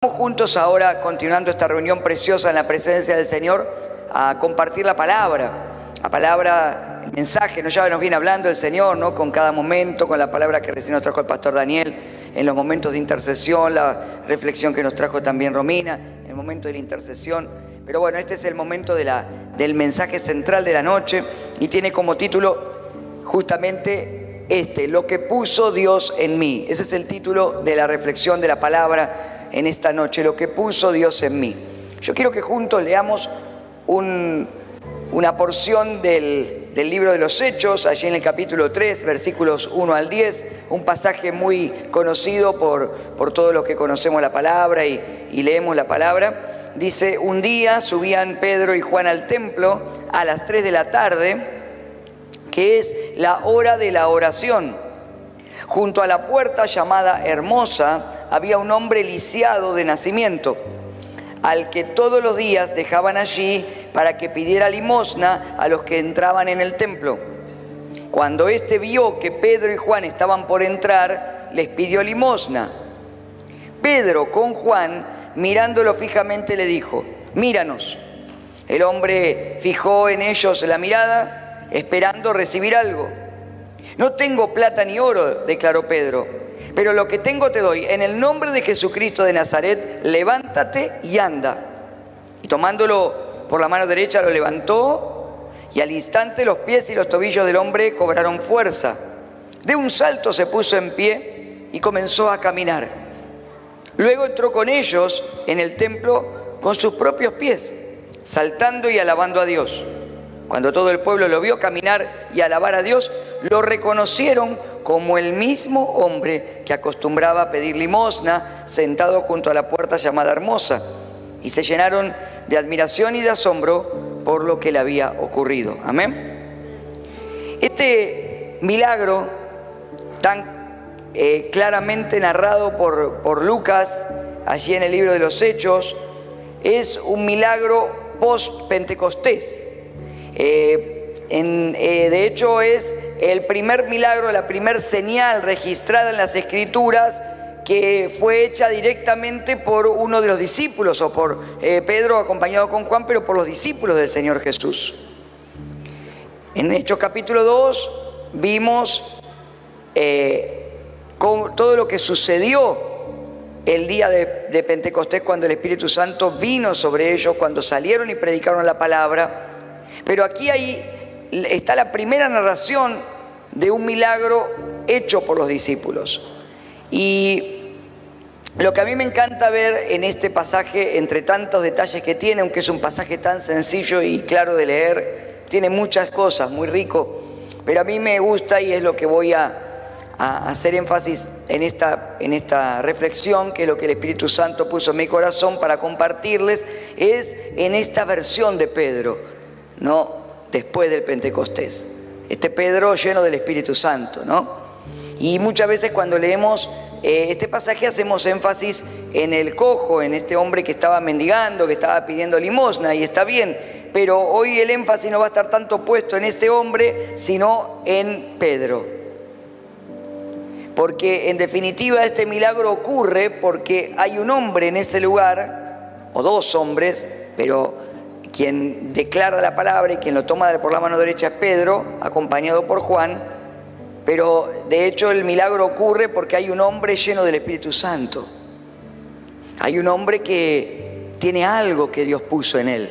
Vamos juntos ahora, continuando esta reunión preciosa en la presencia del Señor, a compartir la palabra, el mensaje, ¿no? Ya nos viene hablando el Señor, ¿no? Con cada momento, con la palabra que recién nos trajo el pastor Daniel, en los momentos de intercesión, la reflexión que nos trajo también Romina, el momento de la intercesión. Pero bueno, este es el momento del mensaje central de la noche y tiene como título justamente lo que puso Dios en mí. Ese es el título de la reflexión de la palabra en esta noche, lo que puso Dios en mí. Yo quiero que juntos leamos una porción del libro de los Hechos, allí en el capítulo 3, versículos 1 al 10, un pasaje muy conocido por todos los que conocemos la palabra y leemos la palabra. Dice: un día subían Pedro y Juan al templo a las 3 de la tarde, que es la hora de la oración. Junto a la puerta llamada Hermosa había un hombre lisiado de nacimiento, al que todos los días dejaban allí para que pidiera limosna a los que entraban en el templo. Cuando éste vio que Pedro y Juan estaban por entrar, les pidió limosna. Pedro, con Juan, mirándolo fijamente, le dijo: míranos. El hombre fijó en ellos la mirada, esperando recibir algo. No tengo plata ni oro, declaró Pedro, pero lo que tengo te doy. En el nombre de Jesucristo de Nazaret, levántate y anda. Y tomándolo por la mano derecha, lo levantó, y al instante los pies y los tobillos del hombre cobraron fuerza. De un salto se puso en pie y comenzó a caminar. Luego entró con ellos en el templo con sus propios pies, saltando y alabando a Dios. Cuando todo el pueblo lo vio caminar y alabar a Dios, lo reconocieron como el mismo hombre que acostumbraba a pedir limosna, sentado junto a la puerta llamada Hermosa, y se llenaron de admiración y de asombro por lo que le había ocurrido. Amén. Este milagro tan claramente narrado por Lucas, allí en el libro de los Hechos, es un milagro post-Pentecostés. De hecho es el primer milagro, la primer señal registrada en las Escrituras que fue hecha directamente por uno de los discípulos, o por Pedro acompañado con Juan, pero por los discípulos del Señor Jesús. En Hechos capítulo 2 vimos todo lo que sucedió el día de Pentecostés, cuando el Espíritu Santo vino sobre ellos, cuando salieron y predicaron la palabra. Pero aquí está la primera narración de un milagro hecho por los discípulos. Y lo que a mí me encanta ver en este pasaje, entre tantos detalles que tiene, aunque es un pasaje tan sencillo y claro de leer, tiene muchas cosas, muy rico, pero a mí me gusta, y es lo que voy a hacer énfasis en esta reflexión, que es lo que el Espíritu Santo puso en mi corazón para compartirles, es en esta versión de Pedro, ¿no? Después del Pentecostés. Este Pedro lleno del Espíritu Santo, ¿no? Y muchas veces cuando leemos este pasaje hacemos énfasis en el cojo, en este hombre que estaba mendigando, que estaba pidiendo limosna, y está bien, pero hoy el énfasis no va a estar tanto puesto en este hombre, sino en Pedro. Porque en definitiva este milagro ocurre porque hay un hombre en ese lugar, o dos hombres, pero quien declara la palabra y quien lo toma por la mano derecha es Pedro, acompañado por Juan. Pero de hecho el milagro ocurre porque hay un hombre lleno del Espíritu Santo. Hay un hombre que tiene algo que Dios puso en él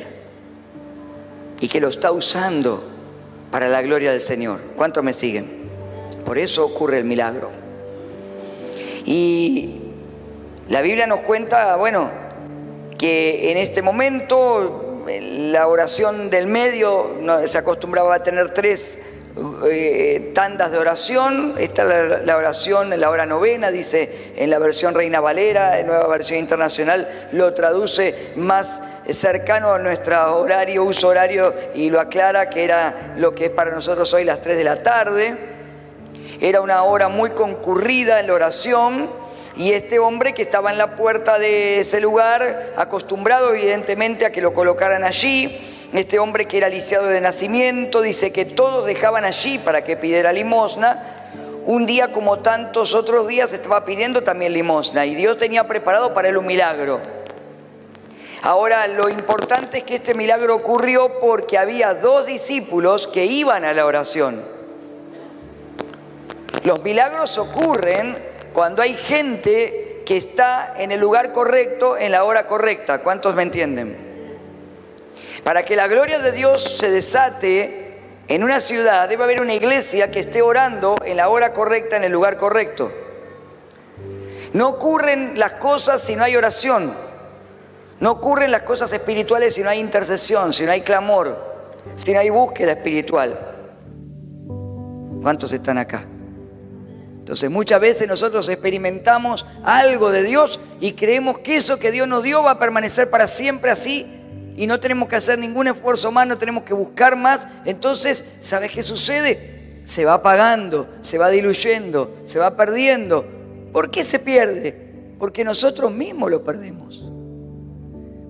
y que lo está usando para la gloria del Señor. ¿Cuántos me siguen? Por eso ocurre el milagro. Y la Biblia nos cuenta, que en este momento la oración del medio se acostumbraba a tener 3 tandas de oración. Está la oración en la hora novena, dice en la versión Reina Valera, en Nueva Versión Internacional lo traduce más cercano a nuestro uso horario, y lo aclara que era lo que es para nosotros hoy las 3 de la tarde. Era una hora muy concurrida en la oración, y este hombre que estaba en la puerta de ese lugar, acostumbrado evidentemente a que lo colocaran allí, este hombre que era lisiado de nacimiento, dice que todos dejaban allí para que pidiera limosna. un día como tantos otros días estaba pidiendo también limosna y Dios tenía preparado para él un milagro. Ahora, lo importante es que este milagro ocurrió porque había 2 discípulos que iban a la oración. Los milagros ocurren cuando hay gente que está en el lugar correcto, en la hora correcta. ¿Cuántos me entienden? Para que la gloria de Dios se desate en una ciudad, debe haber una iglesia que esté orando en la hora correcta, en el lugar correcto. No ocurren las cosas si no hay oración. No ocurren las cosas espirituales si no hay intercesión, si no hay clamor, si no hay búsqueda espiritual. ¿Cuántos están acá? Entonces muchas veces nosotros experimentamos algo de Dios y creemos que eso que Dios nos dio va a permanecer para siempre así y no tenemos que hacer ningún esfuerzo más, no tenemos que buscar más. Entonces, ¿sabes qué sucede? Se va apagando, se va diluyendo, se va perdiendo. ¿Por qué se pierde? Porque nosotros mismos lo perdemos.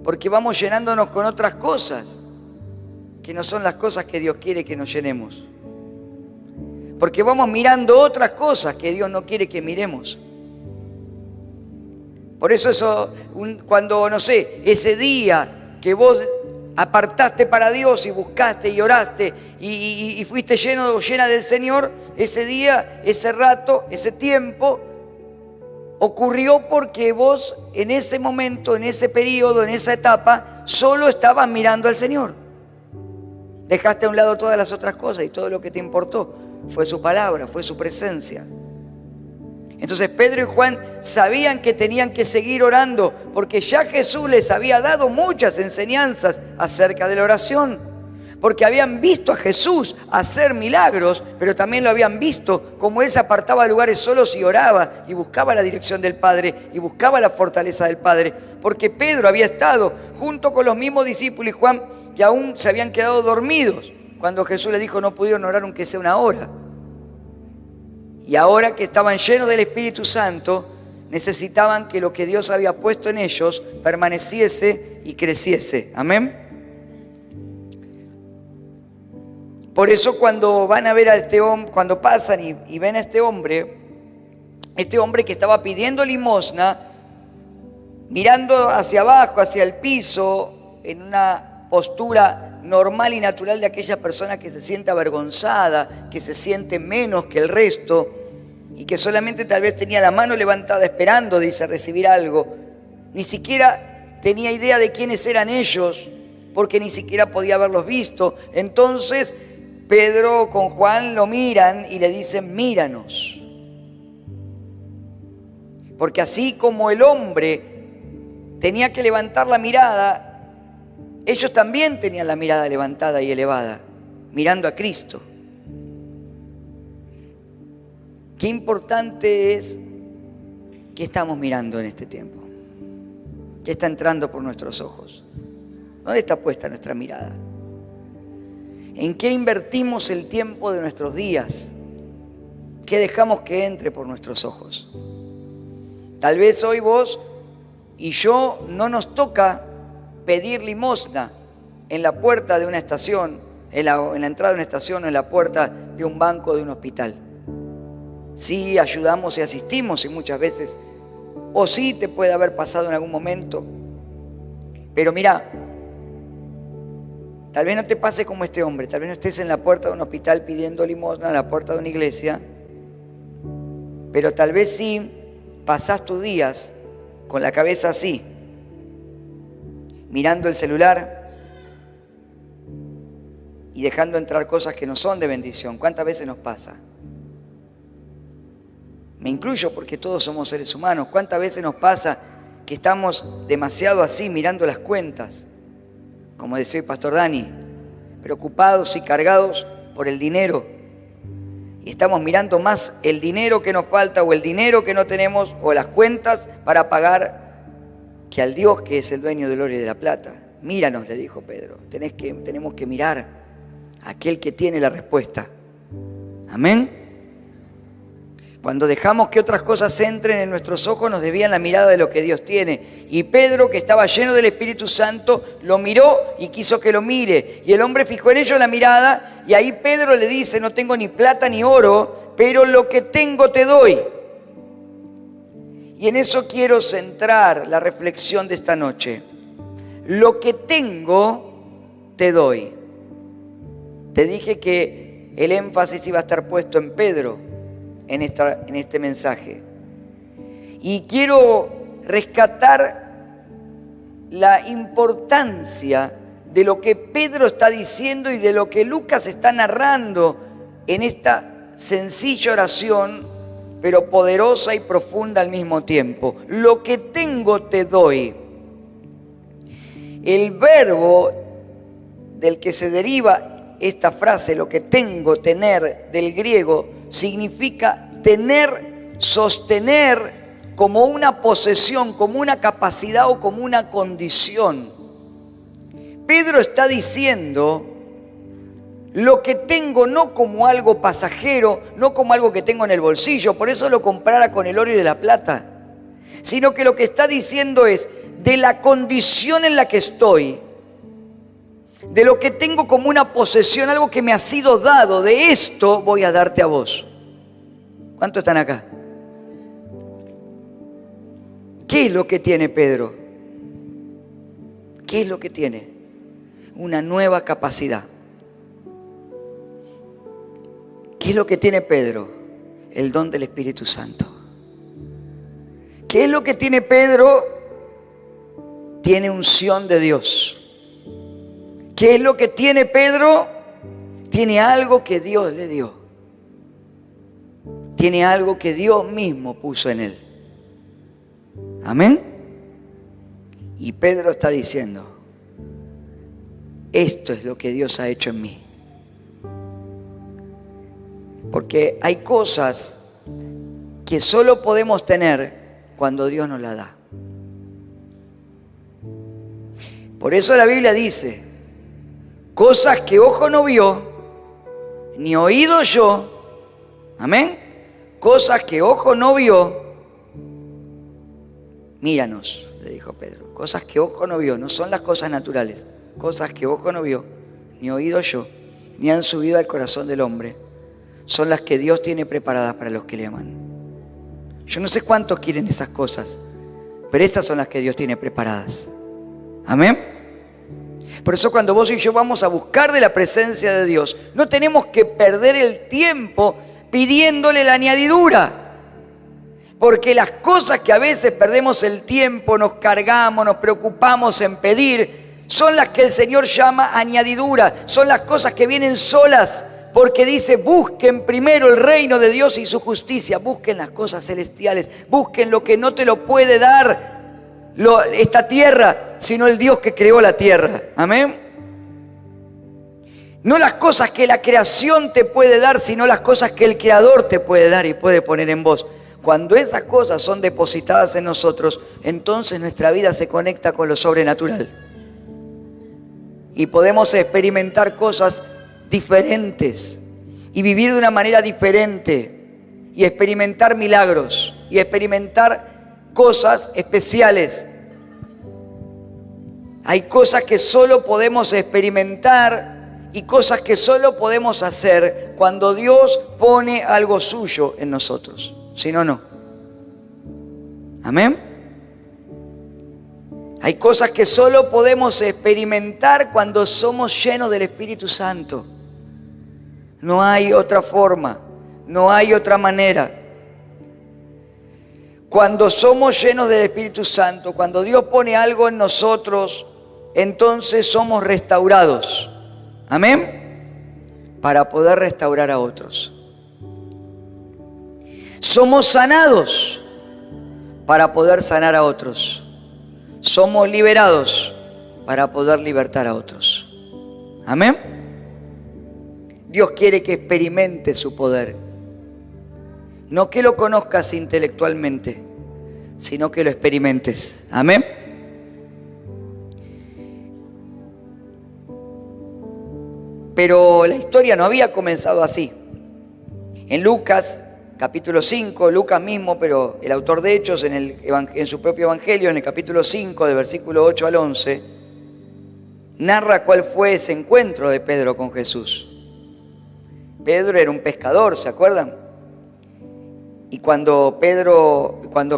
Porque vamos llenándonos con otras cosas que no son las cosas que Dios quiere que nos llenemos. Porque vamos mirando otras cosas que Dios no quiere que miremos. Por eso cuando, no sé, ese día que vos apartaste para Dios y buscaste y oraste y fuiste lleno o llena del Señor, ese día, ese rato, ese tiempo ocurrió porque vos en ese momento, en ese periodo, en esa etapa, solo estabas mirando al Señor. Dejaste a un lado todas las otras cosas y todo lo que te importó fue su palabra, fue su presencia. Entonces Pedro y Juan sabían que tenían que seguir orando porque ya Jesús les había dado muchas enseñanzas acerca de la oración. Porque habían visto a Jesús hacer milagros, pero también lo habían visto como Él se apartaba de lugares solos y oraba y buscaba la dirección del Padre y buscaba la fortaleza del Padre. Porque Pedro había estado junto con los mismos discípulos y Juan que aún se habían quedado dormidos cuando Jesús les dijo no pudieron orar aunque sea una hora. Y ahora que estaban llenos del Espíritu Santo, necesitaban que lo que Dios había puesto en ellos permaneciese y creciese. Amén. Por eso cuando van a ver a este hombre, cuando pasan y ven a este hombre que estaba pidiendo limosna, mirando hacia abajo, hacia el piso, en una postura normal y natural de aquella persona que se siente avergonzada, que se siente menos que el resto y que solamente tal vez tenía la mano levantada esperando, dice, recibir algo. Ni siquiera tenía idea de quiénes eran ellos, porque ni siquiera podía haberlos visto. Entonces Pedro con Juan lo miran y le dicen, míranos. Porque así como el hombre tenía que levantar la mirada, ellos también tenían la mirada levantada y elevada, mirando a Cristo. Qué importante es que estamos mirando en este tiempo. ¿Qué está entrando por nuestros ojos? ¿Dónde está puesta nuestra mirada? ¿En qué invertimos el tiempo de nuestros días? ¿Qué dejamos que entre por nuestros ojos? Tal vez hoy vos y yo no nos toca pedir limosna en la puerta de una estación, en la entrada de una estación o en la puerta de un banco de un hospital. Sí ayudamos y asistimos y muchas veces, o sí te puede haber pasado en algún momento. Pero mira, tal vez no te pase como este hombre, tal vez no estés en la puerta de un hospital pidiendo limosna, en la puerta de una iglesia, pero tal vez sí pasás tus días con la cabeza así, mirando el celular y dejando entrar cosas que no son de bendición. ¿Cuántas veces nos pasa? Me incluyo porque todos somos seres humanos. ¿Cuántas veces nos pasa que estamos demasiado así mirando las cuentas? Como decía el pastor Dani, preocupados y cargados por el dinero. Y estamos mirando más el dinero que nos falta o el dinero que no tenemos o las cuentas para pagar que al Dios que es el dueño del oro y de la plata. Míranos, le dijo Pedro. Tenemos que mirar a aquel que tiene la respuesta. Amén. Cuando dejamos que otras cosas entren en nuestros ojos, nos desvían la mirada de lo que Dios tiene. Y Pedro, que estaba lleno del Espíritu Santo, lo miró y quiso que lo mire. Y el hombre fijó en ellos la mirada y ahí Pedro le dice, no tengo ni plata ni oro, pero lo que tengo te doy. Y en eso quiero centrar la reflexión de esta noche. Lo que tengo te doy. Te dije que el énfasis iba a estar puesto en Pedro en este mensaje. Y quiero rescatar la importancia de lo que Pedro está diciendo y de lo que Lucas está narrando en esta sencilla oración, pero poderosa y profunda al mismo tiempo. Lo que tengo te doy. El verbo del que se deriva esta frase, lo que tengo, tener, del griego, significa tener, sostener como una posesión, como una capacidad o como una condición. Pedro está diciendo, lo que tengo no como algo pasajero, no como algo que tengo en el bolsillo, por eso lo compara con el oro y de la plata, sino que lo que está diciendo es, de la condición en la que estoy, de lo que tengo como una posesión, algo que me ha sido dado, de esto voy a darte a vos. ¿Cuántos están acá? ¿Qué es lo que tiene Pedro? ¿Qué es lo que tiene? Una nueva capacidad. ¿Qué es lo que tiene Pedro? El don del Espíritu Santo. ¿Qué es lo que tiene Pedro? Tiene unción de Dios. ¿Qué es lo que tiene Pedro? Tiene algo que Dios le dio. Tiene algo que Dios mismo puso en él. Amén. Y Pedro está diciendo, esto es lo que Dios ha hecho en mí. Porque hay cosas que solo podemos tener cuando Dios nos las da. Por eso la Biblia dice, cosas que ojo no vio, ni oído yo, amén, cosas que ojo no vio, míranos, le dijo Pedro, cosas que ojo no vio, no son las cosas naturales, cosas que ojo no vio, ni oído yo, ni han subido al corazón del hombre, son las que Dios tiene preparadas para los que le aman. Yo no sé cuántos quieren esas cosas, pero esas son las que Dios tiene preparadas. Amén. Por eso cuando vos y yo vamos a buscar de la presencia de Dios, no tenemos que perder el tiempo pidiéndole la añadidura. Porque las cosas que a veces perdemos el tiempo, nos cargamos, nos preocupamos en pedir, son las que el Señor llama añadidura. Son las cosas que vienen solas. Porque dice, busquen primero el reino de Dios y su justicia. Busquen las cosas celestiales. Busquen lo que no te lo puede dar esta tierra, sino el Dios que creó la tierra. Amén. No las cosas que la creación te puede dar, sino las cosas que el Creador te puede dar y puede poner en vos. Cuando esas cosas son depositadas en nosotros, entonces nuestra vida se conecta con lo sobrenatural. Y podemos experimentar cosas diferentes y vivir de una manera diferente y experimentar milagros y experimentar cosas especiales. Hay cosas que solo podemos experimentar y cosas que solo podemos hacer cuando Dios pone algo suyo en nosotros. Si no, no. Amén. Hay cosas que solo podemos experimentar cuando somos llenos del Espíritu Santo. No hay otra forma, no hay otra manera. Cuando somos llenos del Espíritu Santo, cuando Dios pone algo en nosotros, entonces somos restaurados. Amén. Para poder restaurar a otros. Somos sanados para poder sanar a otros. Somos liberados para poder libertar a otros. Amén. Dios quiere que experimentes su poder. No que lo conozcas intelectualmente, sino que lo experimentes. Amén. Pero la historia no había comenzado así. En Lucas, capítulo 5, Lucas mismo, pero el autor de Hechos en su propio evangelio, en el capítulo 5, del versículo 8 al 11, narra cuál fue ese encuentro de Pedro con Jesús. Pedro era un pescador, ¿se acuerdan? Y cuando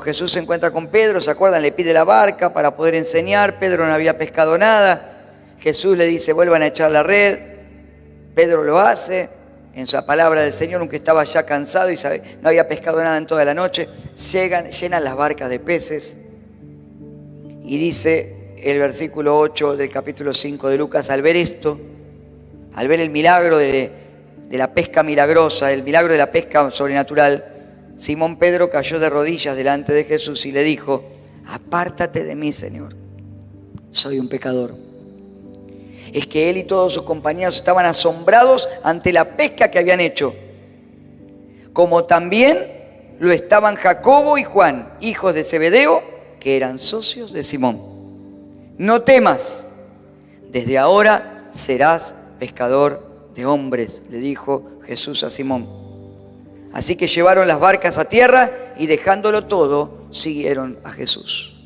Jesús se encuentra con Pedro, ¿se acuerdan? Le pide la barca para poder enseñar. Pedro no había pescado nada. Jesús le dice, vuelvan a echar la red. Pedro lo hace. En su palabra del Señor, aunque estaba ya cansado y no había pescado nada en toda la noche, llenan las barcas de peces. Y dice el versículo 8 del capítulo 5 de Lucas, al ver esto, al ver el milagro de la pesca milagrosa, el milagro de la pesca sobrenatural, Simón Pedro cayó de rodillas delante de Jesús y le dijo, apártate de mí, Señor, soy un pecador. Es que él y todos sus compañeros estaban asombrados ante la pesca que habían hecho, como también lo estaban Jacobo y Juan, hijos de Zebedeo, que eran socios de Simón. No temas, desde ahora serás pescador de hombres, le dijo Jesús a Simón. Así que llevaron las barcas a tierra y dejándolo todo, siguieron a Jesús.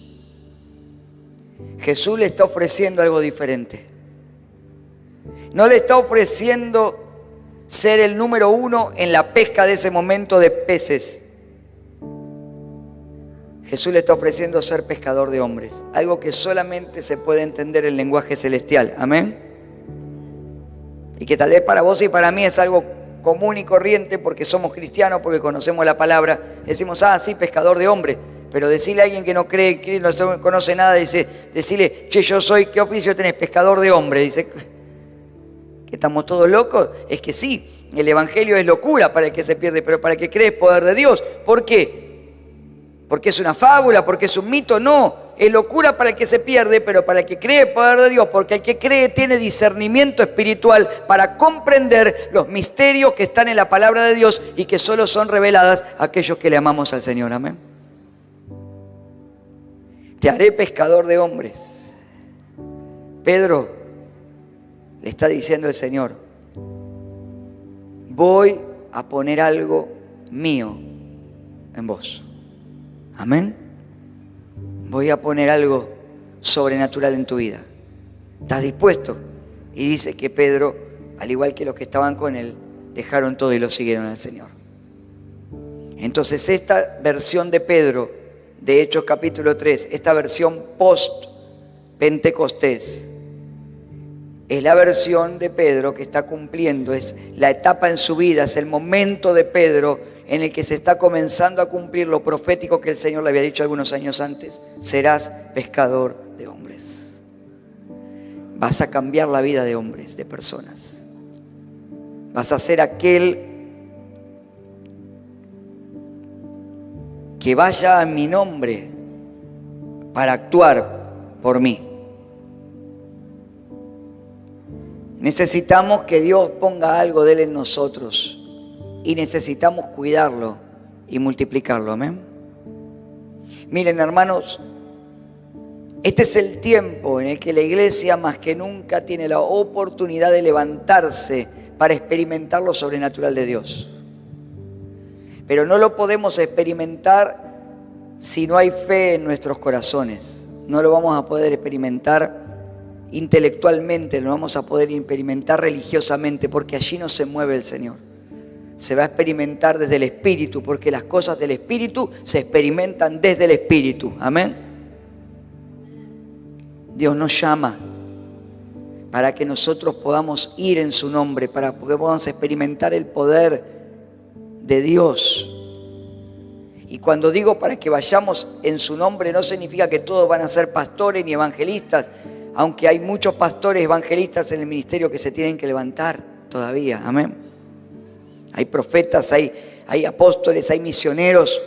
Jesús le está ofreciendo algo diferente. No le está ofreciendo ser el número uno en la pesca de ese momento de peces. Jesús le está ofreciendo ser pescador de hombres. Algo que solamente se puede entender en lenguaje celestial. Amén. Y que tal vez para vos y para mí es algo común y corriente porque somos cristianos, porque conocemos la palabra. Decimos, sí, pescador de hombres. Pero decirle a alguien que no cree, que no conoce nada, decirle, che, yo soy, ¿qué oficio tenés? Pescador de hombres. Dice, ¿que estamos todos locos? Es que sí, el evangelio es locura para el que se pierde, pero para el que cree es poder de Dios. ¿Por qué? ¿Porque es una fábula? ¿Porque es un mito? No, es locura para el que se pierde, pero para el que cree es poder de Dios, porque el que cree tiene discernimiento espiritual para comprender los misterios que están en la palabra de Dios y que solo son reveladas a aquellos que le amamos al Señor. Amén. Te haré pescador de hombres. Pedro, le está diciendo el Señor, voy a poner algo mío en vos. Amén. Voy a poner algo sobrenatural en tu vida. ¿Estás dispuesto? Y dice que Pedro, al igual que los que estaban con él, dejaron todo y lo siguieron al Señor. Entonces esta versión de Pedro, de Hechos capítulo 3, esta versión post-Pentecostés, es la versión de Pedro que está cumpliendo, es la etapa en su vida, es el momento de Pedro en el que se está comenzando a cumplir lo profético que el Señor le había dicho algunos años antes. Serás pescador de hombres. Vas a cambiar la vida de hombres, de personas. Vas a ser aquel que vaya a mi nombre para actuar por mí. Necesitamos que Dios ponga algo de Él en nosotros y necesitamos cuidarlo y multiplicarlo. Amén. Miren, hermanos, este es el tiempo en el que la iglesia más que nunca tiene la oportunidad de levantarse para experimentar lo sobrenatural de Dios. Pero no lo podemos experimentar si no hay fe en nuestros corazones. No lo vamos a poder experimentar intelectualmente, lo vamos a poder experimentar religiosamente, porque allí no se mueve el Señor. Se va a experimentar desde el Espíritu, porque las cosas del Espíritu se experimentan desde el Espíritu. Amén. Dios nos llama para que nosotros podamos ir en su nombre, para que podamos experimentar el poder de Dios. Y cuando digo para que vayamos en su nombre, no significa que todos van a ser pastores ni evangelistas, aunque hay muchos pastores evangelistas en el ministerio que se tienen que levantar todavía. Amén. Hay profetas, hay apóstoles, hay misioneros,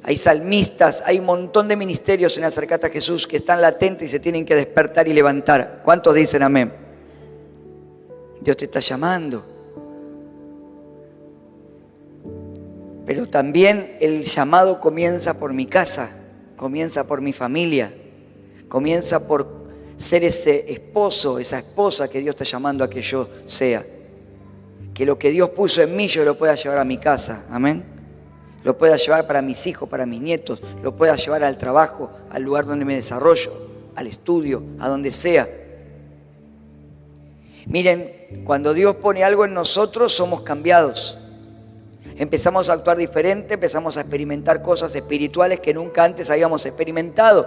hay salmistas, hay un montón de ministerios en Acercate a Jesús que están latentes y se tienen que despertar y levantar. ¿Cuántos dicen amén? Dios te está llamando. Pero también el llamado comienza por mi casa, comienza por mi familia, comienza por ser ese esposo, esa esposa que Dios está llamando a que yo sea. Que lo que Dios puso en mí yo lo pueda llevar a mi casa. Amén. Lo pueda llevar para mis hijos, para mis nietos. Lo pueda llevar al trabajo, al lugar donde me desarrollo, al estudio, a donde sea. Miren, cuando Dios pone algo en nosotros, somos cambiados. Empezamos a actuar diferente, empezamos a experimentar cosas espirituales que nunca antes habíamos experimentado.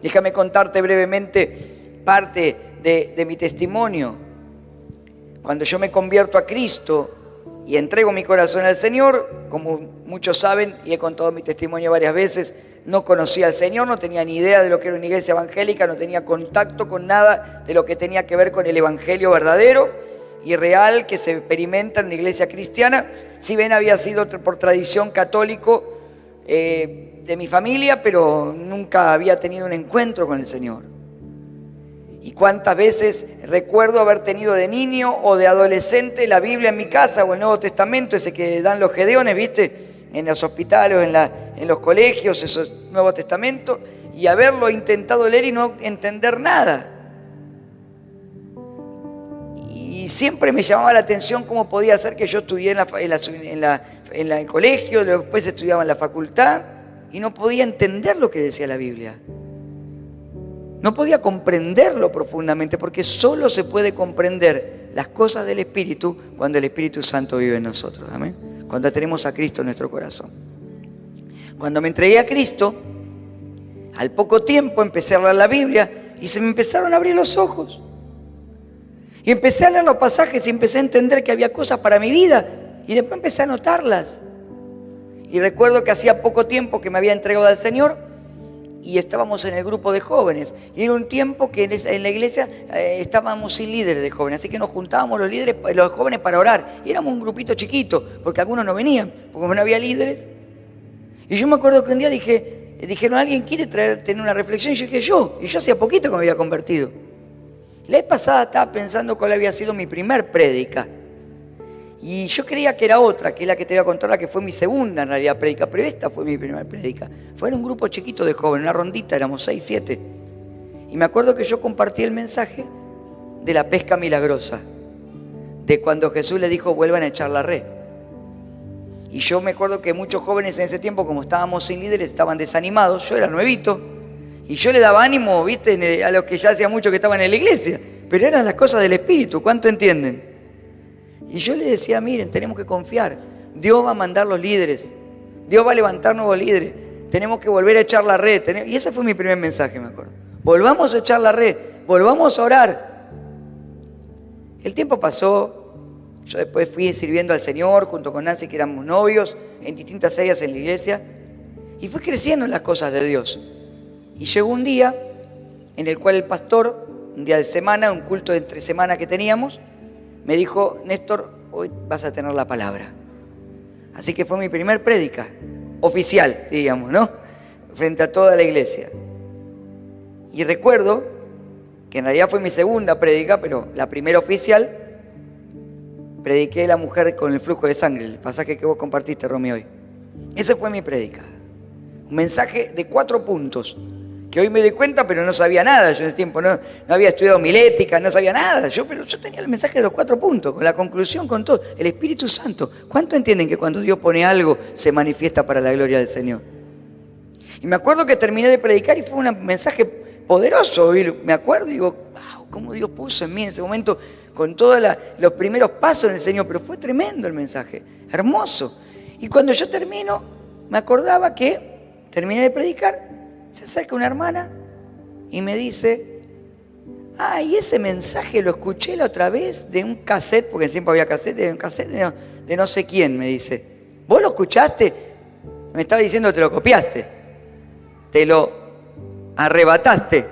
Déjame contarte brevemente parte de mi testimonio. Cuando yo me convierto a Cristo y entrego mi corazón al Señor, como muchos saben, y he contado mi testimonio varias veces, no conocía al Señor, no tenía ni idea de lo que era una iglesia evangélica, no tenía contacto con nada de lo que tenía que ver con el evangelio verdadero y real que se experimenta en una iglesia cristiana. Si bien había sido por tradición católico de mi familia, pero nunca había tenido un encuentro con el Señor. Y cuántas veces recuerdo haber tenido de niño o de adolescente la Biblia en mi casa o el Nuevo Testamento, ese que dan los gedeones, ¿viste? En los hospitales, en los colegios, esos Nuevo Testamento, y haberlo intentado leer y no entender nada. Y siempre me llamaba la atención cómo podía ser que yo estudié en el colegio, después estudiaba en la facultad y no podía entender lo que decía la Biblia. No podía comprenderlo profundamente, porque solo se puede comprender las cosas del Espíritu cuando el Espíritu Santo vive en nosotros. Amén. Cuando tenemos a Cristo en nuestro corazón. Cuando me entregué a Cristo, al poco tiempo empecé a leer la Biblia y se me empezaron a abrir los ojos. Y empecé a leer los pasajes y empecé a entender que había cosas para mi vida. Y después empecé a notarlas. Y recuerdo que hacía poco tiempo que me había entregado al Señor y estábamos en el grupo de jóvenes. Y era un tiempo que en la iglesia estábamos sin líderes de jóvenes. Así que nos juntábamos los jóvenes para orar. Y éramos un grupito chiquito, porque algunos no venían, porque no había líderes. Y yo me acuerdo que un día dijeron, ¿alguien quiere tener una reflexión? Y yo dije, yo. Y yo hacía poquito que me había convertido. La vez pasada estaba pensando cuál había sido mi primer prédica. Y yo creía que era otra, que es la que te voy a contar, la que fue mi segunda en realidad prédica, pero esta fue mi primera prédica. Fue en un grupo chiquito de jóvenes, una rondita, éramos 6, 7. Y me acuerdo que yo compartí el mensaje de la pesca milagrosa, de cuando Jesús le dijo, vuelvan a echar la red. Y yo me acuerdo que muchos jóvenes en ese tiempo, como estábamos sin líderes, estaban desanimados. Yo era nuevito, y yo le daba ánimo, ¿viste? A los que ya hacía mucho que estaban en la iglesia, pero eran las cosas del Espíritu, ¿cuánto entienden? Y yo le decía, miren, tenemos que confiar. Dios va a mandar los líderes. Dios va a levantar nuevos líderes. Tenemos que volver a echar la red. Y ese fue mi primer mensaje, me acuerdo. Volvamos a echar la red. Volvamos a orar. El tiempo pasó. Yo después fui sirviendo al Señor junto con Nancy, que éramos novios, en distintas áreas en la iglesia. Y fui creciendo en las cosas de Dios. Y llegó un día en el cual el pastor, un día de semana, un culto de entre semana que teníamos, me dijo, Néstor, hoy vas a tener la palabra. Así que fue mi primer prédica, oficial, digamos, ¿no? Frente a toda la iglesia. Y recuerdo que en realidad fue mi segunda prédica, pero la primera oficial, prediqué la mujer con el flujo de sangre, el pasaje que vos compartiste, Romy, hoy. Esa fue mi prédica. Un mensaje de 4 puntos. Que hoy me doy cuenta, pero no sabía nada. Yo en ese tiempo no había estudiado milética, no sabía nada. Pero yo tenía el mensaje de los 4 puntos, con la conclusión, con todo. El Espíritu Santo. ¿Cuánto entienden que cuando Dios pone algo, se manifiesta para la gloria del Señor? Y me acuerdo que terminé de predicar y fue un mensaje poderoso. Y me acuerdo y digo, wow, cómo Dios puso en mí en ese momento, con todos los primeros pasos en el Señor. Pero fue tremendo el mensaje, hermoso. Y cuando yo termino, me acordaba que terminé de predicar. Se acerca una hermana y me dice, y ese mensaje lo escuché la otra vez de un cassette, porque siempre había cassette, de no sé quién, me dice. ¿Vos lo escuchaste? Me estaba diciendo, te lo copiaste, te lo arrebataste.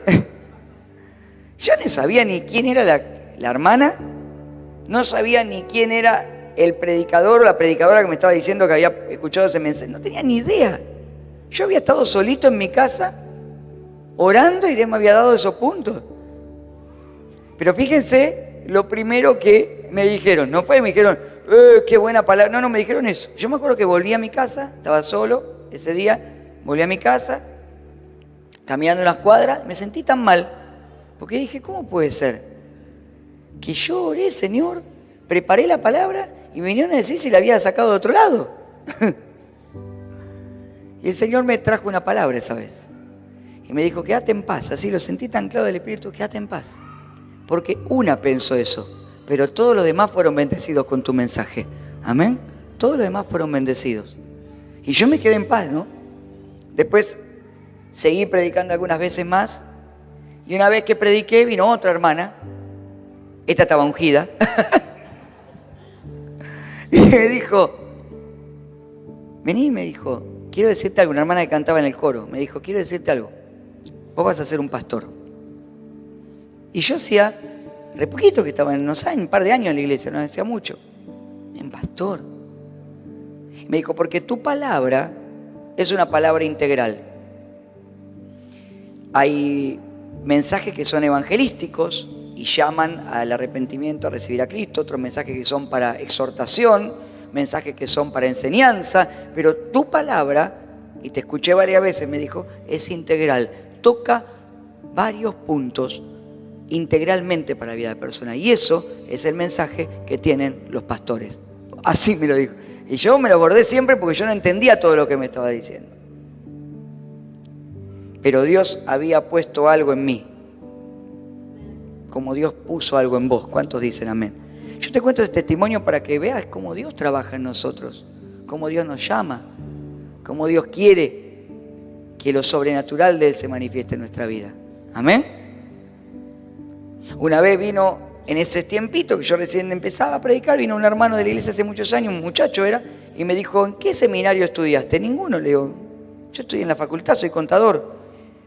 Yo no sabía ni quién era la hermana, no sabía ni quién era el predicador o la predicadora que me estaba diciendo que había escuchado ese mensaje, no tenía ni idea. Yo había estado solito en mi casa, orando, y Dios me había dado esos puntos. Pero fíjense, lo primero que me dijeron, no fue, me dijeron, qué buena palabra, no me dijeron eso. Yo me acuerdo que volví a mi casa, estaba solo ese día, volví a mi casa, caminando unas cuadras, me sentí tan mal, porque dije, ¿cómo puede ser? Que yo oré, Señor, preparé la palabra, y me vinieron a decir si la había sacado de otro lado. Y el Señor me trajo una palabra esa vez. Y me dijo, quédate en paz. Así lo sentí tan claro del Espíritu, quédate en paz. Porque una pensó eso, pero todos los demás fueron bendecidos con tu mensaje. Amén. Todos los demás fueron bendecidos. Y yo me quedé en paz, ¿no? Después seguí predicando algunas veces más. Y una vez que prediqué, vino otra hermana. Esta estaba ungida. Y me dijo, vení, me dijo, quiero decirte algo. Una hermana que cantaba en el coro. Me dijo, quiero decirte algo. Vos vas a ser un pastor. Y yo hacía re poquito que estaba, no saben, un par de años en la iglesia, no hacía mucho. En pastor. Me dijo, porque tu palabra es una palabra integral. Hay mensajes que son evangelísticos y llaman al arrepentimiento, a recibir a Cristo. Otros mensajes que son para exhortación, mensajes que son para enseñanza. Pero tu palabra, y te escuché varias veces, me dijo, es integral. Toca varios puntos integralmente para la vida de la persona. Y eso es el mensaje que tienen los pastores. Así me lo dijo. Y yo me lo bordé siempre porque yo no entendía todo lo que me estaba diciendo. Pero Dios había puesto algo en mí. Como Dios puso algo en vos. ¿Cuántos dicen amén? Yo te cuento este testimonio para que veas cómo Dios trabaja en nosotros. Cómo Dios nos llama. Cómo Dios quiere que lo sobrenatural de Él se manifieste en nuestra vida. Amén. Una vez vino, en ese tiempito que yo recién empezaba a predicar, vino un hermano de la iglesia hace muchos años, un muchacho era, y me dijo, ¿en qué seminario estudiaste? Ninguno. Le digo, yo estoy en la facultad, soy contador.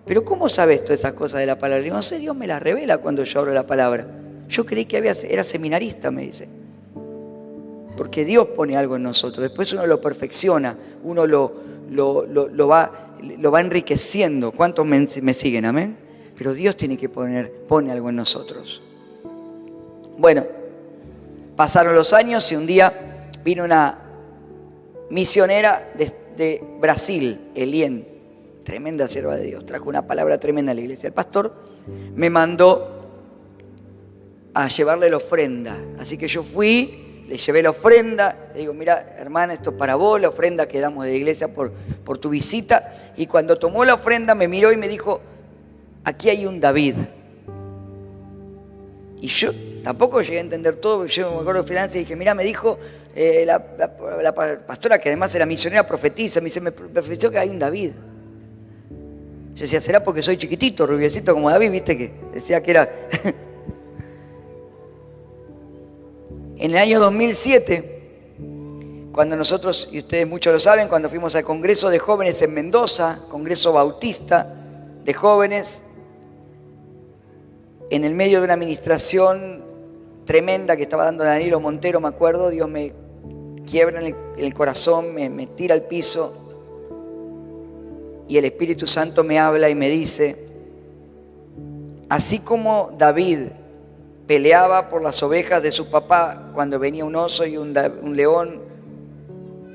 Pero ¿cómo sabes todas esas cosas de la palabra? Le digo, no sé, Dios me las revela cuando yo abro la palabra. Yo creí que era seminarista, me dice. Porque Dios pone algo en nosotros, después uno lo perfecciona, uno lo va enriqueciendo. ¿Cuántos me siguen? Amén. Pero Dios tiene que pone algo en nosotros. Bueno, pasaron los años y un día vino una misionera de Brasil, Elien, tremenda sierva de Dios, trajo una palabra tremenda a la iglesia. El pastor me mandó a llevarle la ofrenda, así que yo fui, le llevé la ofrenda, le digo, mira hermana, esto es para vos, la ofrenda que damos de la iglesia por tu visita. Y cuando tomó la ofrenda me miró y me dijo, aquí hay un David. Y yo tampoco llegué a entender todo, yo me acuerdo de freelance y dije, mira, me dijo la pastora, que además era misionera, profetiza, me dice, me profetizó que hay un David. Yo decía, será porque soy chiquitito, rubiecito como David, viste que decía que era. En el año 2007, cuando nosotros, y ustedes muchos lo saben, cuando fuimos al Congreso de Jóvenes en Mendoza, Congreso Bautista de Jóvenes, en el medio de una administración tremenda que estaba dando Danilo Montero, me acuerdo, Dios me quiebra en el corazón, me tira al piso y el Espíritu Santo me habla y me dice, así como David peleaba por las ovejas de su papá cuando venía un oso y un león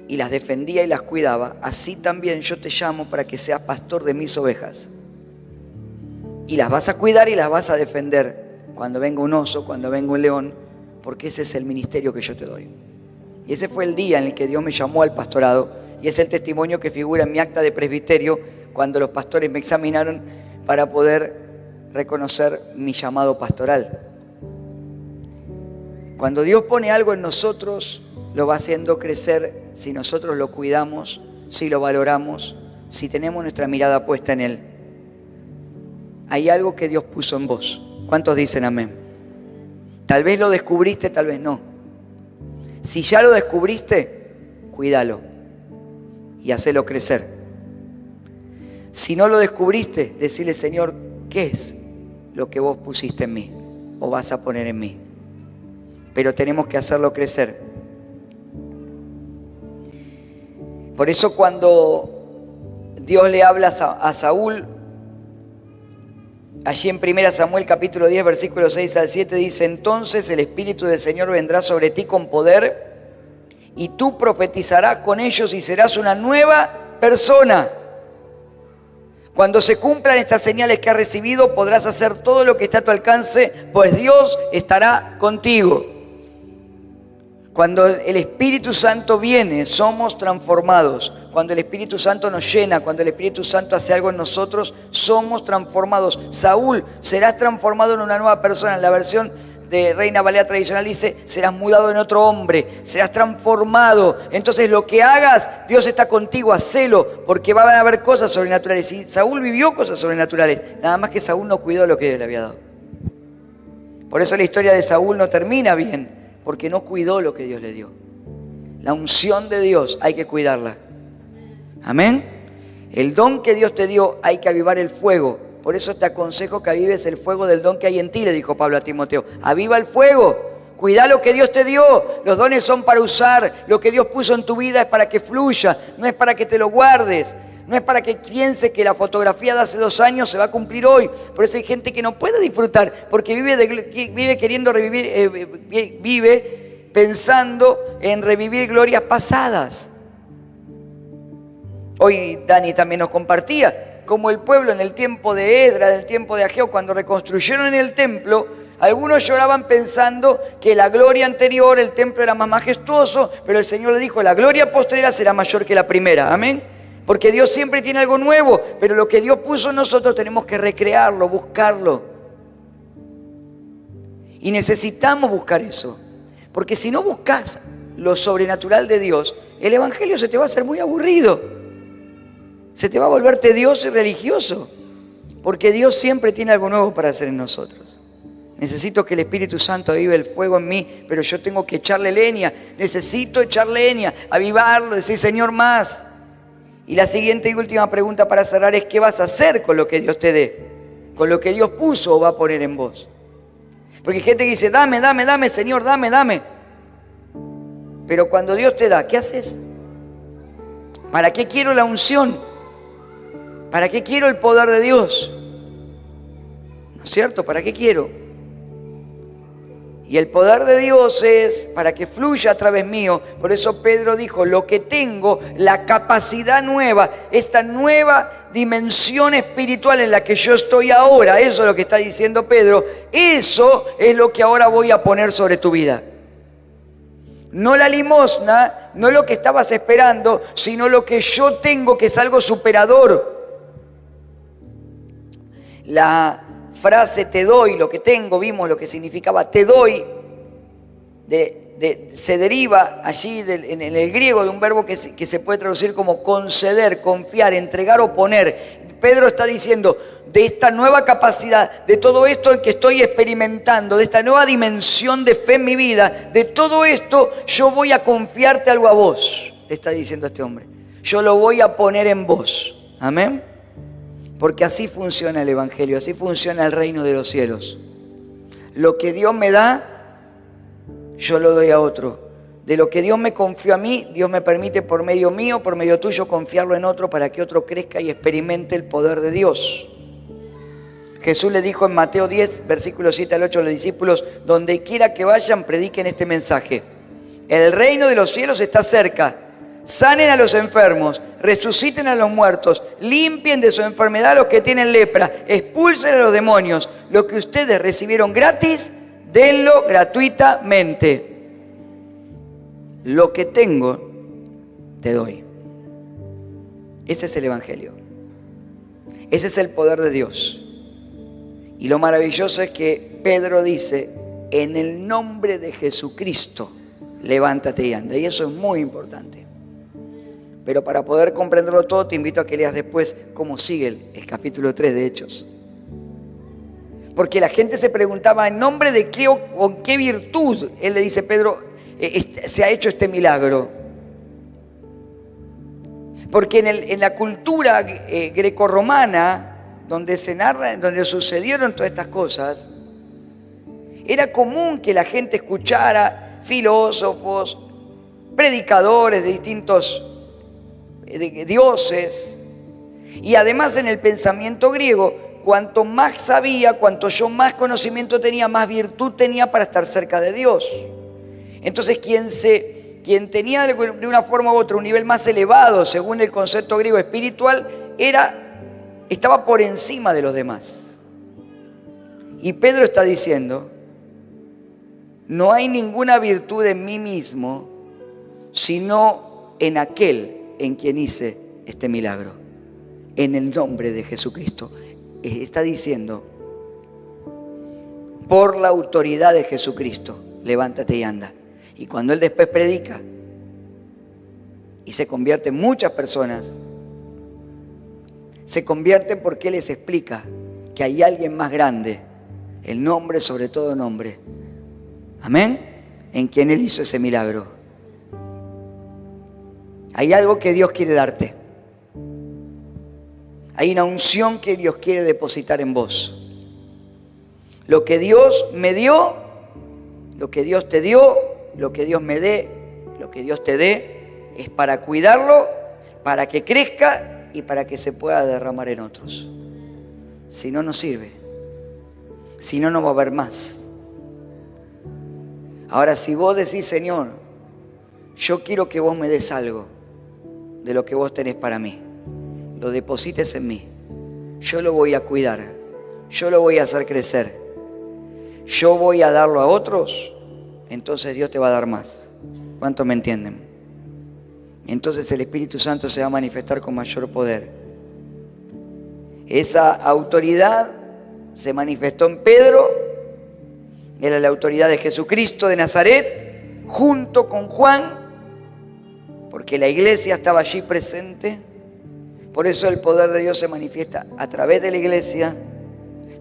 y las defendía y las cuidaba, así también yo te llamo para que seas pastor de mis ovejas. Y las vas a cuidar y las vas a defender cuando venga un oso, cuando venga un león, porque ese es el ministerio que yo te doy. Y ese fue el día en el que Dios me llamó al pastorado y es el testimonio que figura en mi acta de presbiterio cuando los pastores me examinaron para poder reconocer mi llamado pastoral. Cuando Dios pone algo en nosotros, lo va haciendo crecer si nosotros lo cuidamos, si lo valoramos, si tenemos nuestra mirada puesta en Él. Hay algo que Dios puso en vos. ¿Cuántos dicen amén? Tal vez lo descubriste, tal vez no. Si ya lo descubriste, cuídalo y hacelo crecer. Si no lo descubriste, decile, Señor, ¿qué es lo que vos pusiste en mí o vas a poner en mí? Pero tenemos que hacerlo crecer. Por eso cuando Dios le habla a Saúl, allí en 1 Samuel capítulo 10, versículos 6 al 7 dice, entonces el Espíritu del Señor vendrá sobre ti con poder y tú profetizarás con ellos y serás una nueva persona. Cuando se cumplan estas señales que has recibido, podrás hacer todo lo que está a tu alcance, pues Dios estará contigo. Cuando el Espíritu Santo viene, somos transformados. Cuando el Espíritu Santo nos llena, cuando el Espíritu Santo hace algo en nosotros, somos transformados. Saúl, serás transformado en una nueva persona. En la versión de Reina Valera tradicional dice, serás mudado en otro hombre, serás transformado. Entonces lo que hagas, Dios está contigo, hacelo, porque van a haber cosas sobrenaturales. Y Saúl vivió cosas sobrenaturales, nada más que Saúl no cuidó lo que Dios le había dado. Por eso la historia de Saúl no termina bien, porque no cuidó lo que Dios le dio. La unción de Dios hay que cuidarla. Amén. El don que Dios te dio hay que avivar el fuego. Por eso te aconsejo que avives el fuego del don que hay en ti, le dijo Pablo a Timoteo. Aviva el fuego, cuida lo que Dios te dio. Los dones son para usar, lo que Dios puso en tu vida es para que fluya, no es para que te lo guardes. No es para que piense que la fotografía de hace 2 años se va a cumplir hoy. Por eso hay gente que no puede disfrutar, porque vive queriendo revivir, vive pensando en revivir glorias pasadas. Hoy Dani también nos compartía como el pueblo en el tiempo de Esdras, en el tiempo de Ageo, cuando reconstruyeron el templo, algunos lloraban pensando que la gloria anterior, el templo era más majestuoso, pero el Señor le dijo, la gloria postrera será mayor que la primera. Amén. Porque Dios siempre tiene algo nuevo, pero lo que Dios puso en nosotros tenemos que recrearlo, buscarlo. Y necesitamos buscar eso. Porque si no buscas lo sobrenatural de Dios, el evangelio se te va a hacer muy aburrido. Se te va a volver tedioso y religioso. Porque Dios siempre tiene algo nuevo para hacer en nosotros. Necesito que el Espíritu Santo avive el fuego en mí, pero yo tengo que echarle leña. Necesito echar leña, avivarlo, decir, Señor, más. Y la siguiente y última pregunta para cerrar es, ¿qué vas a hacer con lo que Dios te dé? Con lo que Dios puso o va a poner en vos. Porque hay gente que dice, dame, dame, dame, Señor, dame, dame. Pero cuando Dios te da, ¿qué haces? ¿Para qué quiero la unción? ¿Para qué quiero el poder de Dios? ¿No es cierto? ¿Para qué quiero? Y el poder de Dios es para que fluya a través mío. Por eso Pedro dijo, lo que tengo, la capacidad nueva, esta nueva dimensión espiritual en la que yo estoy ahora, eso es lo que está diciendo Pedro, eso es lo que ahora voy a poner sobre tu vida. No la limosna, no lo que estabas esperando, sino lo que yo tengo, que es algo superador. La frase te doy lo que tengo, vimos lo que significaba te doy, se deriva allí en el griego de un verbo que se puede traducir como conceder, confiar, entregar o poner. Pedro está diciendo, de esta nueva capacidad, de todo esto que estoy experimentando, de esta nueva dimensión de fe en mi vida, de todo esto yo voy a confiarte algo a vos, le está diciendo este hombre. Yo lo voy a poner en vos. Amén. Porque así funciona el evangelio, así funciona el reino de los cielos. Lo que Dios me da, yo lo doy a otro. De lo que Dios me confió a mí, Dios me permite por medio mío, por medio tuyo, confiarlo en otro para que otro crezca y experimente el poder de Dios. Jesús le dijo en Mateo 10, versículos 7 al 8 a los discípulos, donde quiera que vayan, prediquen este mensaje. El reino de los cielos está cerca. Sanen a los enfermos, resuciten a los muertos, limpien de su enfermedad a los que tienen lepra, expulsen a los demonios. Lo que ustedes recibieron gratis, denlo gratuitamente. Lo que tengo, te doy. Ese es el evangelio. Ese es el poder de Dios. Y lo maravilloso es que Pedro dice, en el nombre de Jesucristo, levántate y anda. Y eso es muy importante. Pero para poder comprenderlo todo, te invito a que leas después cómo sigue el capítulo 3 de Hechos. Porque la gente se preguntaba, ¿en nombre de qué o con qué virtud? Él le dice, Pedro, se ha hecho este milagro. Porque en la cultura grecorromana, donde se narra, donde sucedieron todas estas cosas, era común que la gente escuchara filósofos, predicadores de distintos dioses, y además en el pensamiento griego, cuanto más sabía, cuanto yo más conocimiento tenía, más virtud tenía para estar cerca de Dios. Entonces quien tenía de una forma u otra un nivel más elevado, según el concepto griego espiritual, estaba por encima de los demás. Y Pedro está diciendo, no hay ninguna virtud en mí mismo, sino en aquel en quien hice este milagro, en el nombre de Jesucristo. Está diciendo, por la autoridad de Jesucristo, levántate y anda. Y cuando Él después predica y se convierten muchas personas, se convierten porque Él les explica que hay alguien más grande, el nombre sobre todo nombre. Amén. En quien Él hizo ese milagro. Hay algo que Dios quiere darte. Hay una unción que Dios quiere depositar en vos. Lo que Dios me dio, lo que Dios te dio, lo que Dios me dé, lo que Dios te dé, es para cuidarlo, para que crezca y para que se pueda derramar en otros. Si no, no sirve. Si no, no va a haber más. Ahora, si vos decís, Señor, yo quiero que vos me des algo de lo que vos tenés para mí, lo deposites en mí, yo lo voy a cuidar, yo lo voy a hacer crecer, yo voy a darlo a otros, entonces Dios te va a dar más. ¿Cuántos me entienden? Entonces el Espíritu Santo se va a manifestar con mayor poder. Esa autoridad se manifestó en Pedro, era la autoridad de Jesucristo de Nazaret, junto con Juan, porque la iglesia estaba allí presente. Por eso el poder de Dios se manifiesta a través de la iglesia.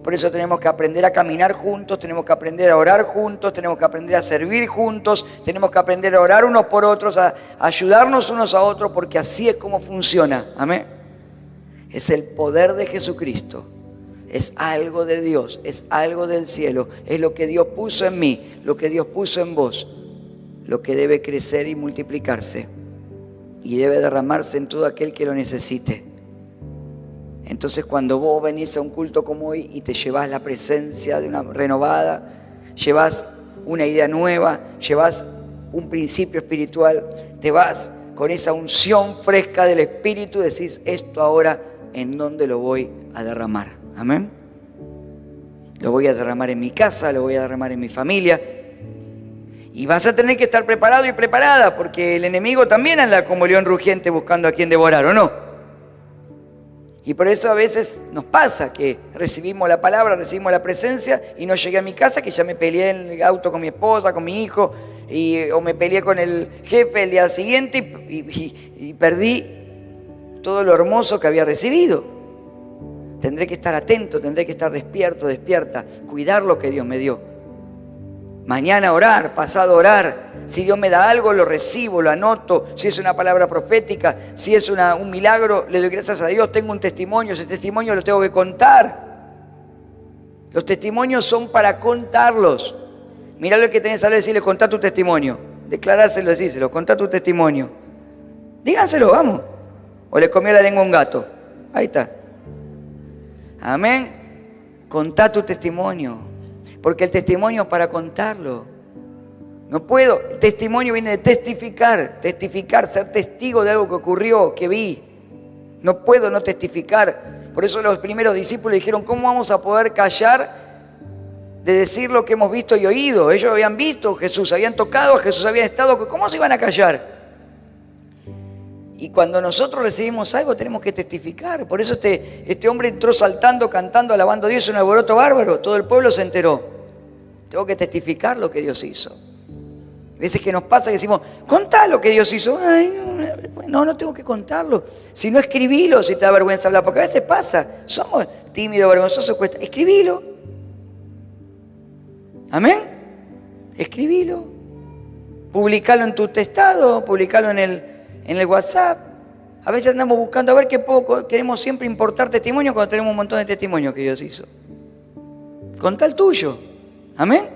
Por eso tenemos que aprender a caminar juntos, tenemos que aprender a orar juntos, tenemos que aprender a servir juntos, tenemos que aprender a orar unos por otros, a ayudarnos unos a otros, porque así es como funciona. Amén. Es el poder de Jesucristo, es algo de Dios, es algo del cielo, es lo que Dios puso en mí, lo que Dios puso en vos, lo que debe crecer y multiplicarse y debe derramarse en todo aquel que lo necesite. Entonces cuando vos venís a un culto como hoy y te llevas la presencia de una renovada, llevas una idea nueva, llevas un principio espiritual, te vas con esa unción fresca del Espíritu, decís, esto ahora, ¿en dónde lo voy a derramar? Amén. Lo voy a derramar en mi casa, lo voy a derramar en mi familia. Y vas a tener que estar preparado y preparada, porque el enemigo también anda como león rugiente buscando a quien devorar, ¿o no? Y por eso a veces nos pasa que recibimos la palabra, recibimos la presencia y no llegué a mi casa, que ya me peleé en el auto con mi esposa, con mi hijo, o me peleé con el jefe el día siguiente y perdí todo lo hermoso que había recibido. Tendré que estar atento, tendré que estar despierto, despierta, cuidar lo que Dios me dio. Mañana orar, pasado orar. Si Dios me da algo, lo recibo, lo anoto. Si es una palabra profética, si es un milagro, le doy gracias a Dios. Tengo un testimonio, ese testimonio lo tengo que contar. Los testimonios son para contarlos. Mirá lo que tenés a decirle, contá tu testimonio. Declarárselo, decíselo, contá tu testimonio. Díganselo, vamos. O le comió la lengua a un gato. Ahí está. Amén. Contá tu testimonio. Porque el testimonio es para contarlo. No puedo. El testimonio viene de testificar. Testificar, ser testigo de algo que ocurrió, que vi. No puedo no testificar. Por eso los primeros discípulos dijeron, ¿cómo vamos a poder callar de decir lo que hemos visto y oído? Ellos habían visto a Jesús, habían tocado a Jesús, habían estado. ¿Cómo se iban a callar? Y cuando nosotros recibimos algo tenemos que testificar. Por eso este hombre entró saltando, cantando, alabando a Dios, un alboroto bárbaro. Todo el pueblo se enteró. Tengo que testificar lo que Dios hizo. A veces que nos pasa que decimos, contá lo que Dios hizo. Ay, no tengo que contarlo. Si no, escribilo si te da vergüenza hablar. Porque a veces pasa, somos tímidos, vergonzosos, cuesta. Escribilo. Amén. Escribilo. Publicalo en tu testado, publicalo en el WhatsApp. A veces andamos buscando a ver qué poco. Queremos siempre importar testimonios cuando tenemos un montón de testimonios que Dios hizo. Contá el tuyo. Amén.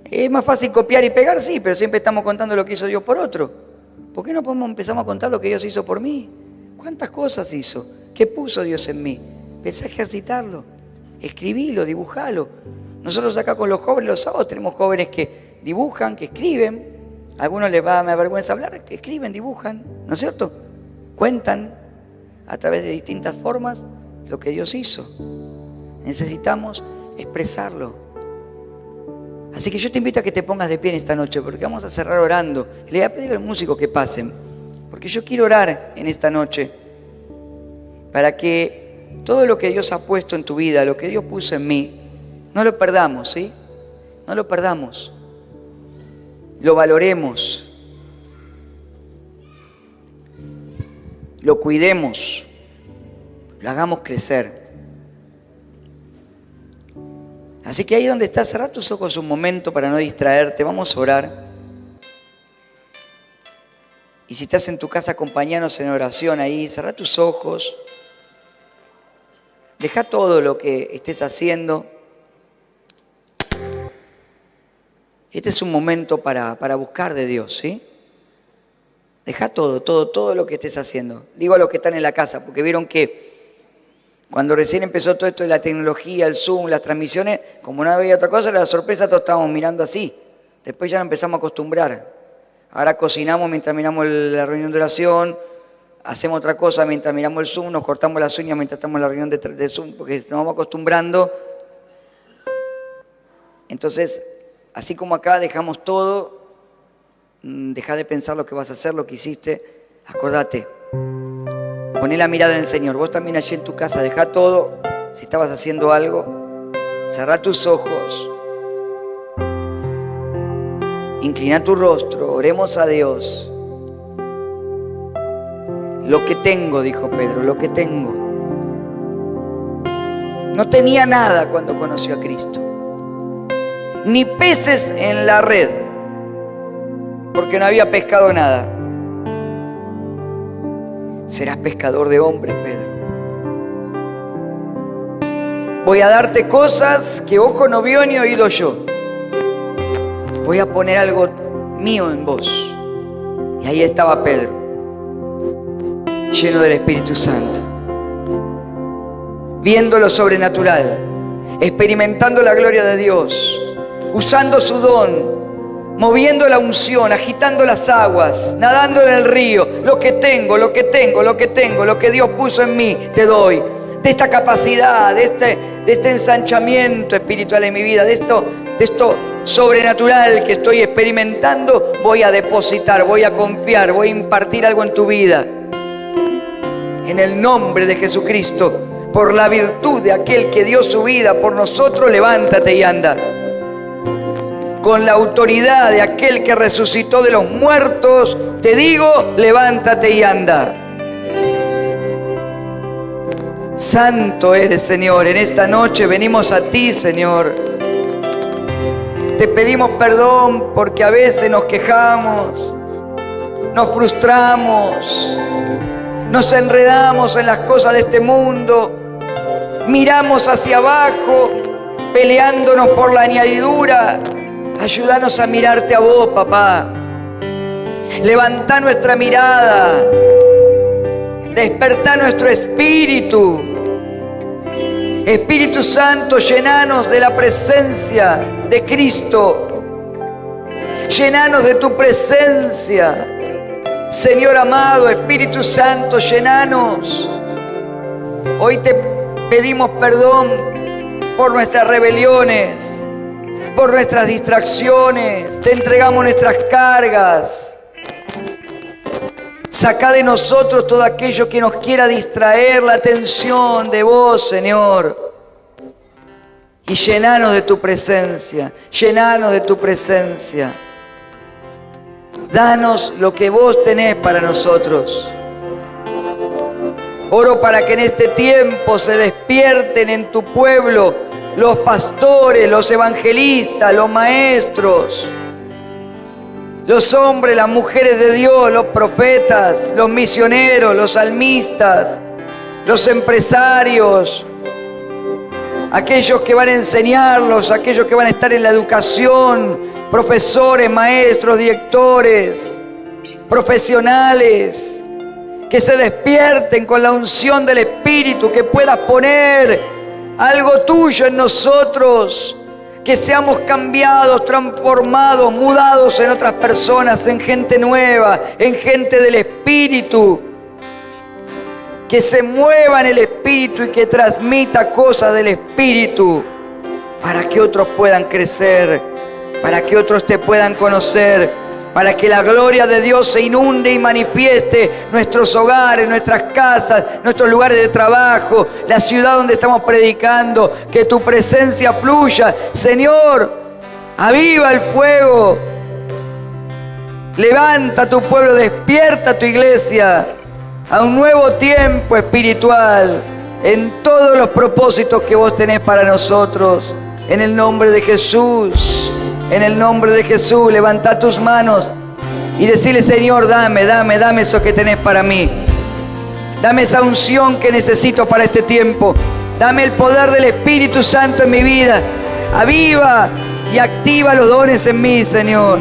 Es más fácil copiar y pegar, sí, pero siempre estamos contando lo que hizo Dios por otro. ¿Por qué no empezamos a contar lo que Dios hizo por mí? ¿Cuántas cosas hizo? ¿Qué puso Dios en mí? Empecé a ejercitarlo. Escribilo, dibujalo. Nosotros acá con los jóvenes, los sábados tenemos jóvenes que dibujan, que escriben. A algunos me da vergüenza hablar, que escriben, dibujan, ¿no es cierto? Cuentan a través de distintas formas lo que Dios hizo. Necesitamos expresarlo. Así que yo te invito a que te pongas de pie en esta noche, porque vamos a cerrar orando. Le voy a pedir a los músicos que pasen, porque yo quiero orar en esta noche para que todo lo que Dios ha puesto en tu vida, lo que Dios puso en mí, No lo perdamos, ¿sí? No lo perdamos. Lo valoremos. Lo cuidemos. Lo hagamos crecer. Así que ahí donde estás, cerrá tus ojos un momento para no distraerte. Vamos a orar. Y si estás en tu casa, acompáñanos en oración ahí. Cerrá tus ojos. Deja todo lo que estés haciendo. Este es un momento para buscar de Dios, ¿sí? Deja todo lo que estés haciendo. Digo a los que están en la casa, porque vieron que cuando recién empezó todo esto de la tecnología, el Zoom, las transmisiones, como no había otra cosa, la sorpresa todos estábamos mirando así. Después ya nos empezamos a acostumbrar. Ahora cocinamos mientras miramos la reunión de oración, hacemos otra cosa mientras miramos el Zoom, nos cortamos las uñas mientras estamos en la reunión de Zoom, porque nos vamos acostumbrando. Entonces, así como acá dejamos todo, deja de pensar lo que vas a hacer, lo que hiciste, acordate. Poné la mirada en el Señor. Vos también allí en tu casa, dejá todo. Si estabas haciendo algo, cerrá tus ojos. Inclina tu rostro, oremos a Dios. Lo que tengo, dijo Pedro, lo que tengo. No tenía nada cuando conoció a Cristo. Ni peces en la red, porque no había pescado nada. Serás pescador de hombres, Pedro. Voy a darte cosas que ojo no vio ni oído yo. Voy a poner algo mío en vos. Y ahí estaba Pedro, lleno del Espíritu Santo, viendo lo sobrenatural, experimentando la gloria de Dios, usando su don, moviendo la unción, agitando las aguas, nadando en el río. Lo que tengo, lo que Dios puso en mí, te doy. De esta capacidad, de este ensanchamiento espiritual en mi vida, de esto sobrenatural que estoy experimentando, voy a depositar, voy a confiar, voy a impartir algo en tu vida. En el nombre de Jesucristo, por la virtud de aquel que dio su vida por nosotros, levántate y anda. Con la autoridad de aquel que resucitó de los muertos, te digo, levántate y anda. Santo eres, Señor. En esta noche venimos a ti, Señor. Te pedimos perdón porque a veces nos quejamos, nos frustramos, nos enredamos en las cosas de este mundo, miramos hacia abajo, peleándonos por la añadidura. Ayúdanos a mirarte a vos, papá. Levantá nuestra mirada. Despertá nuestro espíritu. Espíritu Santo, llenanos de la presencia de Cristo. Llenanos de tu presencia. Señor amado, Espíritu Santo, llenanos. Hoy te pedimos perdón por nuestras rebeliones, por nuestras distracciones. Te entregamos nuestras cargas. Sacá de nosotros todo aquello que nos quiera distraer la atención de vos, Señor. Y llenanos de tu presencia, llenanos de tu presencia. Danos lo que vos tenés para nosotros. Oro para que en este tiempo se despierten en tu pueblo los pastores, los evangelistas, los maestros, los hombres, las mujeres de Dios, los profetas, los misioneros, los salmistas, los empresarios, aquellos que van a enseñarlos, aquellos que van a estar en la educación, profesores, maestros, directores, profesionales, que se despierten con la unción del Espíritu, que puedas poner algo tuyo en nosotros, que seamos cambiados, transformados, mudados en otras personas, en gente nueva, en gente del Espíritu, que se mueva en el Espíritu y que transmita cosas del Espíritu para que otros puedan crecer, para que otros te puedan conocer, para que la gloria de Dios se inunde y manifieste nuestros hogares, nuestras casas, nuestros lugares de trabajo, la ciudad donde estamos predicando, que tu presencia fluya. Señor, aviva el fuego, levanta a tu pueblo, despierta a tu iglesia a un nuevo tiempo espiritual en todos los propósitos que vos tenés para nosotros. En el nombre de Jesús, en el nombre de Jesús, levanta tus manos y decirle: Señor, dame eso que tenés para mí. Dame esa unción que necesito para este tiempo. Dame el poder del Espíritu Santo en mi vida. Aviva y activa los dones en mí, Señor.